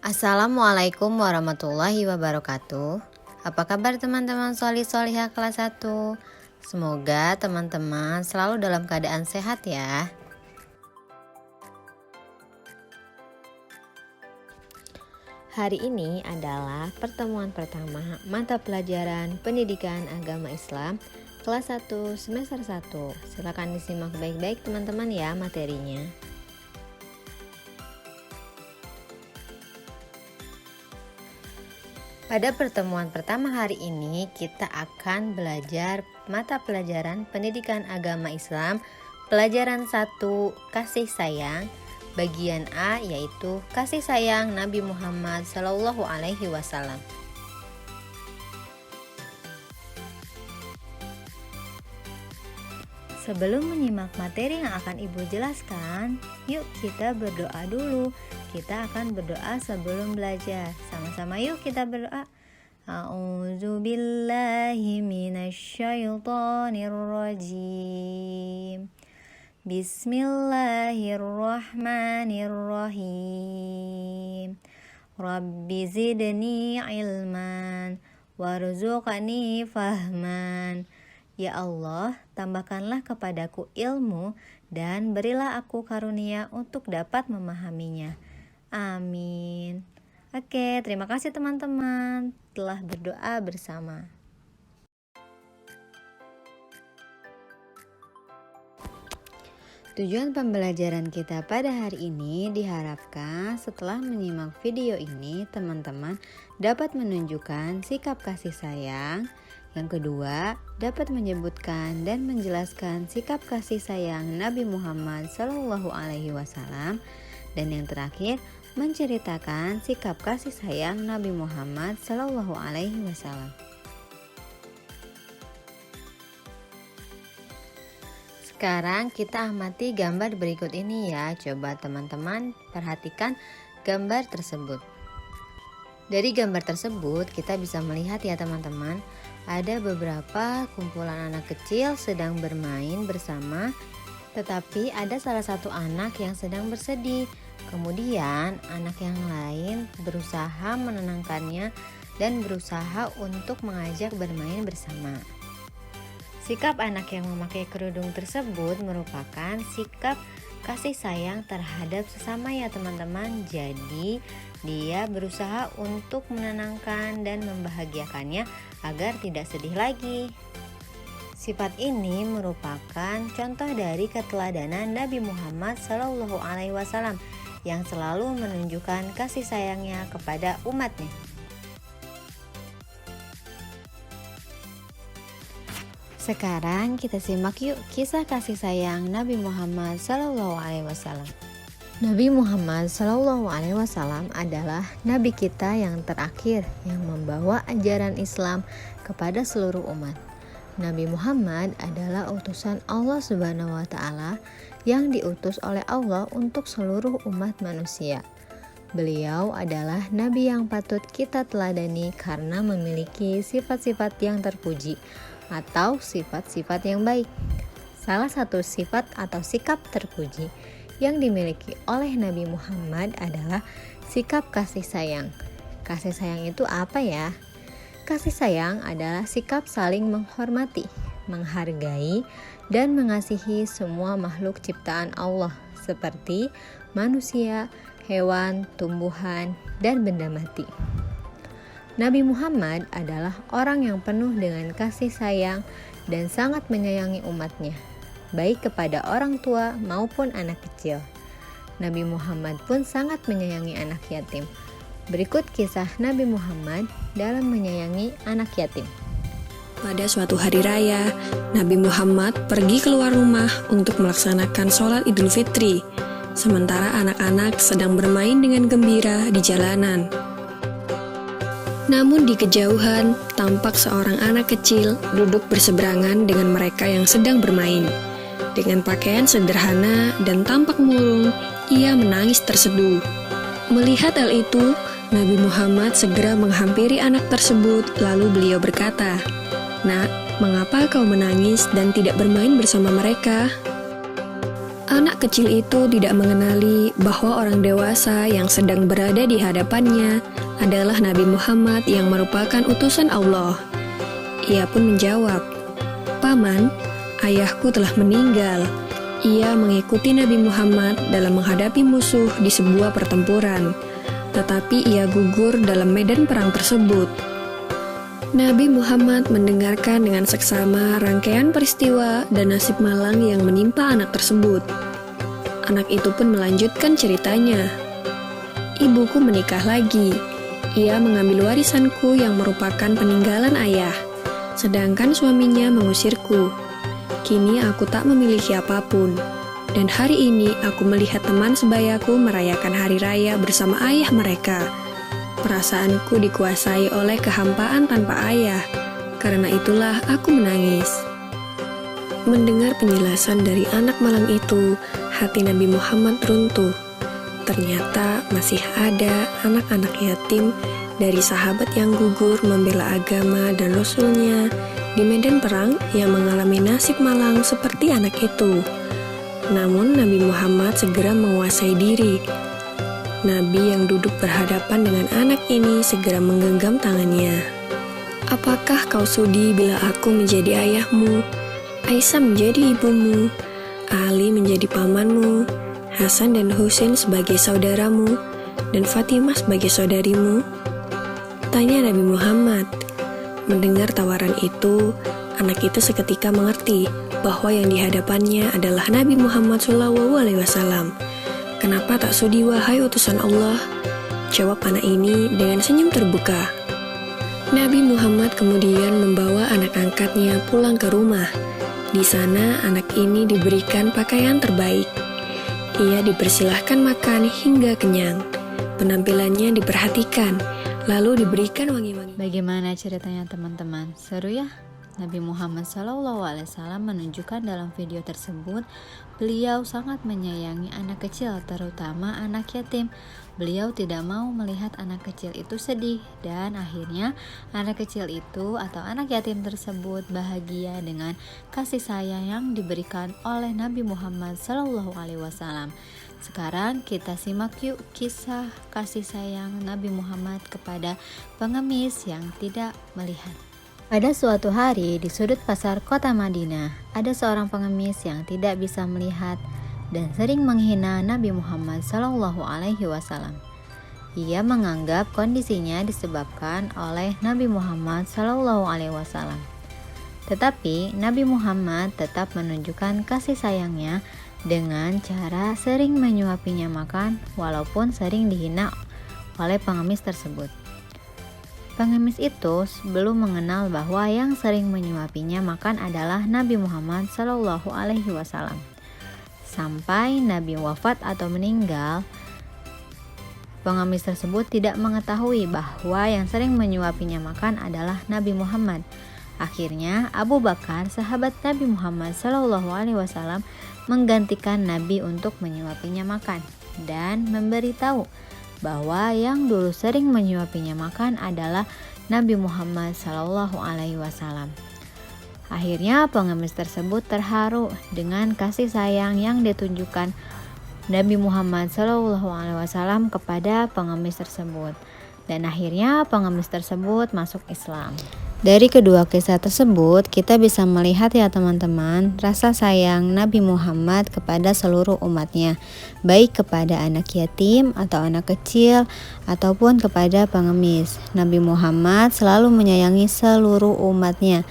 Assalamualaikum warahmatullahi wabarakatuh. Apa kabar teman-teman solih-solihah kelas 1? Semoga teman-teman selalu dalam keadaan sehat ya. Hari ini adalah pertemuan pertama mata pelajaran Pendidikan Agama Islam kelas 1 semester 1. Silakan disimak baik-baik teman-teman ya materinya. Pada pertemuan pertama hari ini kita akan belajar mata pelajaran Pendidikan Agama Islam pelajaran 1 kasih sayang bagian A, yaitu kasih sayang Nabi Muhammad SAW. Sebelum menyimak materi yang akan Ibu jelaskan, yuk kita berdoa dulu. Kita akan berdoa sebelum belajar. Sama-sama yuk kita berdoa. A'udzubillahi minasyaitonirrajim. Bismillahirrahmanirrahim. Rabbi zidni ilman warzuqni fahman. Ya Allah, tambahkanlah kepadaku ilmu dan berilah aku karunia untuk dapat memahaminya. Amin. Oke, terima kasih teman-teman telah berdoa bersama. Tujuan pembelajaran kita pada hari ini diharapkan setelah menyimak video ini teman-teman dapat menunjukkan sikap kasih sayang. Yang kedua, dapat menyebutkan dan menjelaskan sikap kasih sayang Nabi Muhammad SAW. Dan yang terakhir, menceritakan sikap kasih sayang Nabi Muhammad SAW. Sekarang kita amati gambar berikut ini ya. Coba teman-teman perhatikan gambar tersebut. Dari gambar tersebut kita bisa melihat ya teman-teman, ada beberapa kumpulan anak kecil sedang bermain bersama, tetapi ada salah satu anak yang sedang bersedih. Kemudian anak yang lain berusaha menenangkannya dan berusaha untuk mengajak bermain bersama. Sikap anak yang memakai kerudung tersebut merupakan sikap kasih sayang terhadap sesama ya teman-teman. Jadi dia berusaha untuk menenangkan dan membahagiakannya agar tidak sedih lagi. Sifat ini merupakan contoh dari keteladanan Nabi Muhammad SAW yang selalu menunjukkan kasih sayangnya kepada umatnya. Sekarang kita simak yuk kisah kasih sayang Nabi Muhammad SAW. Nabi Muhammad SAW adalah Nabi kita yang terakhir yang membawa ajaran Islam kepada seluruh umat. Nabi Muhammad adalah utusan Allah Subhanahu wa Ta'ala yang diutus oleh Allah untuk seluruh umat manusia. Beliau adalah Nabi yang patut kita teladani karena memiliki sifat-sifat yang terpuji atau sifat-sifat yang baik. Salah satu sifat atau sikap terpuji yang dimiliki oleh Nabi Muhammad adalah sikap kasih sayang. Kasih sayang itu apa ya? Kasih sayang adalah sikap saling menghormati, menghargai, dan mengasihi semua makhluk ciptaan Allah seperti manusia, hewan, tumbuhan, dan benda mati. Nabi Muhammad adalah orang yang penuh dengan kasih sayang dan sangat menyayangi umatnya, baik kepada orang tua maupun anak kecil. Nabi Muhammad pun sangat menyayangi anak yatim. Berikut kisah Nabi Muhammad dalam menyayangi anak yatim. Pada suatu hari raya, Nabi Muhammad pergi keluar rumah untuk melaksanakan sholat Idul Fitri, sementara anak-anak sedang bermain dengan gembira di jalanan. Namun di kejauhan, tampak seorang anak kecil duduk berseberangan dengan mereka yang sedang bermain. Dengan pakaian sederhana dan tampak murung, ia menangis terseduh. Melihat hal itu, Nabi Muhammad segera menghampiri anak tersebut, lalu beliau berkata, "Nak, mengapa kau menangis dan tidak bermain bersama mereka?" Anak kecil itu tidak mengenali bahwa orang dewasa yang sedang berada di hadapannya adalah Nabi Muhammad yang merupakan utusan Allah. Ia pun menjawab, "Paman, ayahku telah meninggal." Ia mengikuti Nabi Muhammad dalam menghadapi musuh di sebuah pertempuran, tetapi ia gugur dalam medan perang tersebut. Nabi Muhammad mendengarkan dengan seksama rangkaian peristiwa dan nasib malang yang menimpa anak tersebut. Anak itu pun melanjutkan ceritanya. "Ibuku menikah lagi. Ia mengambil warisanku yang merupakan peninggalan ayah, sedangkan suaminya mengusirku. Kini aku tak memiliki apapun. Dan hari ini aku melihat teman sebayaku merayakan hari raya bersama ayah mereka. Perasaanku dikuasai oleh kehampaan tanpa ayah. Karena itulah aku menangis." Mendengar penjelasan dari anak malang itu, hati Nabi Muhammad runtuh. Ternyata masih ada anak-anak yatim dari sahabat yang gugur membela agama dan Rasulnya di medan perang yang mengalami nasib malang seperti anak itu. Namun Nabi Muhammad segera menguasai diri. Nabi yang duduk berhadapan dengan anak ini segera menggenggam tangannya. "Apakah kau sudi bila aku menjadi ayahmu, Aisyah menjadi ibumu, Ali menjadi pamanmu, Hasan dan Husain sebagai saudaramu, dan Fatimah sebagai saudarimu?" Tanya Nabi Muhammad. Mendengar tawaran itu, anak itu seketika mengerti bahwa yang dihadapannya adalah Nabi Muhammad SAW. "Kenapa tak sudi wahai utusan Allah?" jawab anak ini dengan senyum terbuka. Nabi Muhammad kemudian membawa anak angkatnya pulang ke rumah. Di sana anak ini diberikan pakaian terbaik. Ia dipersilahkan makan hingga kenyang. Penampilannya diperhatikan, lalu diberikan wangi-wangi. Bagaimana ceritanya teman-teman? Seru ya? Nabi Muhammad SAW menunjukkan dalam video tersebut beliau sangat menyayangi anak kecil, terutama anak yatim. Beliau tidak mau melihat anak kecil itu sedih, dan akhirnya anak kecil itu atau anak yatim tersebut bahagia dengan kasih sayang yang diberikan oleh Nabi Muhammad SAW. Sekarang kita simak yuk kisah kasih sayang Nabi Muhammad kepada pengemis yang tidak melihat. Pada suatu hari di sudut pasar kota Madinah, ada seorang pengemis yang tidak bisa melihat dan sering menghina Nabi Muhammad SAW. Ia menganggap kondisinya disebabkan oleh Nabi Muhammad SAW. Tetapi Nabi Muhammad tetap menunjukkan kasih sayangnya dengan cara sering menyuapinya makan walaupun sering dihina oleh pengemis tersebut. Pengemis itu belum mengenal bahwa yang sering menyuapinya makan adalah Nabi Muhammad SAW. Sampai Nabi wafat atau meninggal, pengemis tersebut tidak mengetahui bahwa yang sering menyuapinya makan adalah Nabi Muhammad. Akhirnya Abu Bakar, sahabat Nabi Muhammad SAW, menggantikan Nabi untuk menyuapinya makan dan memberitahu bahwa yang dulu sering menyuapinya makan adalah Nabi Muhammad SAW. Akhirnya pengemis tersebut terharu dengan kasih sayang yang ditunjukkan Nabi Muhammad SAW kepada pengemis tersebut, dan akhirnya pengemis tersebut masuk Islam. Dari kedua kisah tersebut kita bisa melihat ya teman-teman, rasa sayang Nabi Muhammad kepada seluruh umatnya, baik kepada anak yatim atau anak kecil ataupun kepada pengemis. Nabi Muhammad selalu menyayangi seluruh umatnya.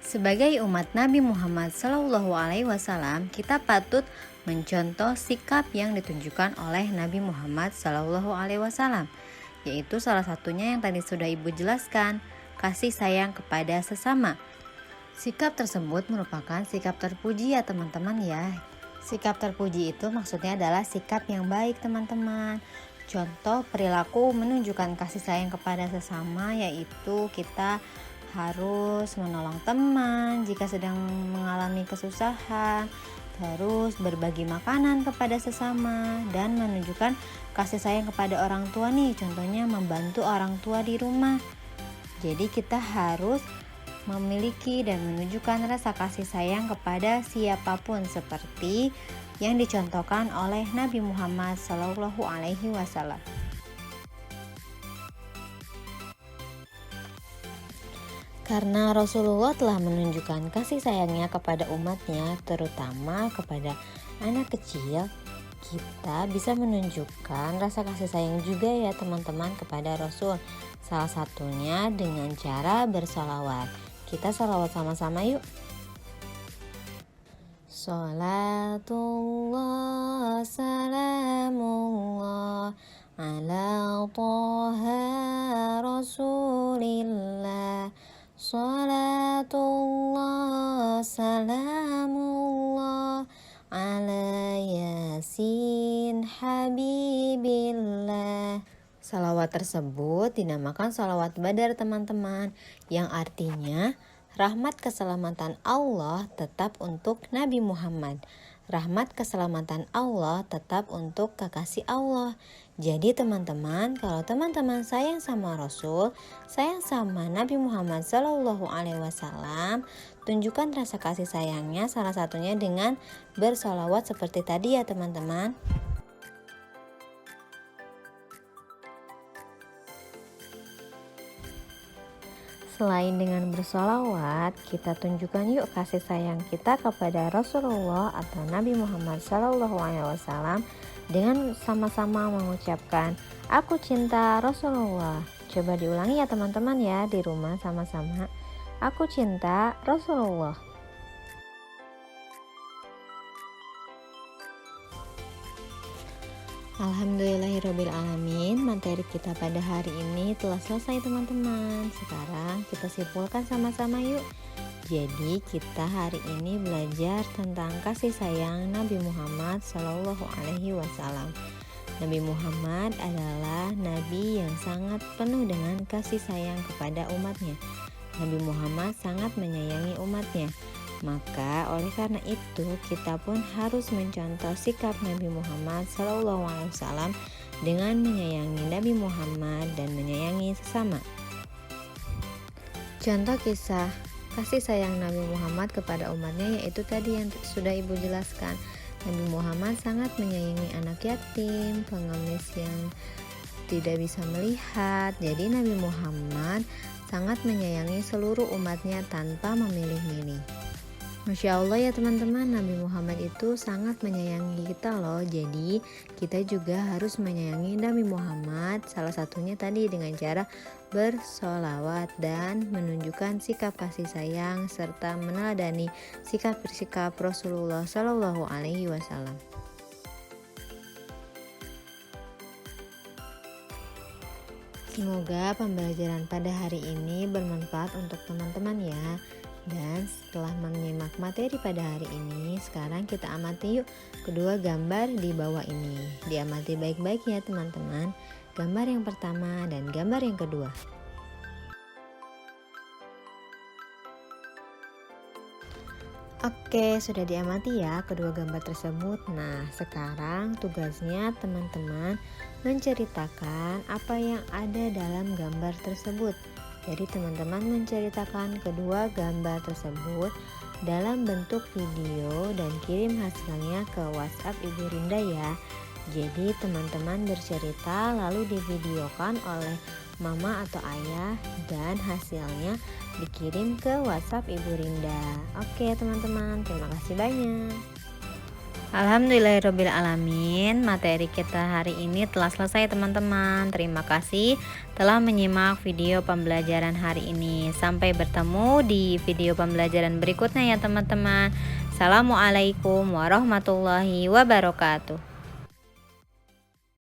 Sebagai umat Nabi Muhammad SAW, kita patut mencontoh sikap yang ditunjukkan oleh Nabi Muhammad SAW, yaitu salah satunya yang tadi sudah Ibu jelaskan, kasih sayang kepada sesama. Sikap tersebut merupakan sikap terpuji ya teman-teman ya. Sikap terpuji itu maksudnya adalah sikap yang baik teman-teman. Contoh perilaku menunjukkan kasih sayang kepada sesama, yaitu kita harus menolong teman jika sedang mengalami kesusahan, terus berbagi makanan kepada sesama, dan menunjukkan kasih sayang kepada orang tua nih, contohnya membantu orang tua di rumah. Jadi kita harus memiliki dan menunjukkan rasa kasih sayang kepada siapapun seperti yang dicontohkan oleh Nabi Muhammad SAW. Karena Rasulullah telah menunjukkan kasih sayangnya kepada umatnya, terutama kepada anak kecil, kita bisa menunjukkan rasa kasih sayang juga ya teman-teman kepada Rasul. Salah satunya dengan cara bersolawat. Kita solawat sama-sama yuk. Salatullah salamullah ala Taha Rasulillah. Salatullah salamullah ala Yasin Habibillah. Salawat tersebut dinamakan salawat Badar teman-teman, yang artinya rahmat keselamatan Allah tetap untuk Nabi Muhammad. Rahmat keselamatan Allah tetap untuk kekasih Allah. Jadi teman-teman, kalau teman-teman sayang sama Rasul, sayang sama Nabi Muhammad SAW, tunjukkan rasa kasih sayangnya salah satunya dengan bersolawat seperti tadi ya teman-teman. Selain dengan bersolawat, kita tunjukkan yuk kasih sayang kita kepada Rasulullah atau Nabi Muhammad SAW dengan sama-sama mengucapkan "Aku cinta Rasulullah". Coba diulangi ya teman-teman ya di rumah sama-sama. Aku cinta Rasulullah. Alhamdulillahirrabbilalamin, materi kita pada hari ini telah selesai teman-teman. Sekarang kita simpulkan sama-sama yuk. Jadi kita hari ini belajar tentang kasih sayang Nabi Muhammad SAW. Nabi Muhammad adalah Nabi yang sangat penuh dengan kasih sayang kepada umatnya. Nabi Muhammad sangat menyayangi umatnya. Maka oleh karena itu kita pun harus mencontoh sikap Nabi Muhammad SAW dengan menyayangi Nabi Muhammad dan menyayangi sesama. Contoh kisah kasih sayang Nabi Muhammad kepada umatnya yaitu tadi yang sudah Ibu jelaskan. Nabi Muhammad sangat menyayangi anak yatim, pengemis yang tidak bisa melihat. Jadi Nabi Muhammad sangat menyayangi seluruh umatnya tanpa memilih-milih. Masya Allah ya teman-teman, Nabi Muhammad itu sangat menyayangi kita loh. Jadi kita juga harus menyayangi Nabi Muhammad, salah satunya tadi dengan cara bersolawat dan menunjukkan sikap kasih sayang serta meneladani sikap-sikap Rasulullah SAW. Semoga pembelajaran pada hari ini bermanfaat untuk teman-teman ya. Dan setelah menyimak materi pada hari ini, sekarang kita amati yuk kedua gambar di bawah ini. Diamati baik-baik ya teman-teman, gambar yang pertama dan gambar yang kedua. Oke, sudah diamati ya kedua gambar tersebut. Nah, sekarang tugasnya teman-teman menceritakan apa yang ada dalam gambar tersebut. Jadi teman-teman menceritakan kedua gambar tersebut dalam bentuk video dan kirim hasilnya ke WhatsApp Ibu Rinda ya. Jadi teman-teman bercerita lalu divideokan oleh mama atau ayah dan hasilnya dikirim ke WhatsApp Ibu Rinda. Oke teman-teman, terima kasih banyak. Alhamdulillahirrabbilalamin, materi kita hari ini telah selesai teman-teman. Terima kasih telah menyimak video pembelajaran hari ini. Sampai bertemu di video pembelajaran berikutnya ya teman-teman. Assalamualaikum warahmatullahi wabarakatuh.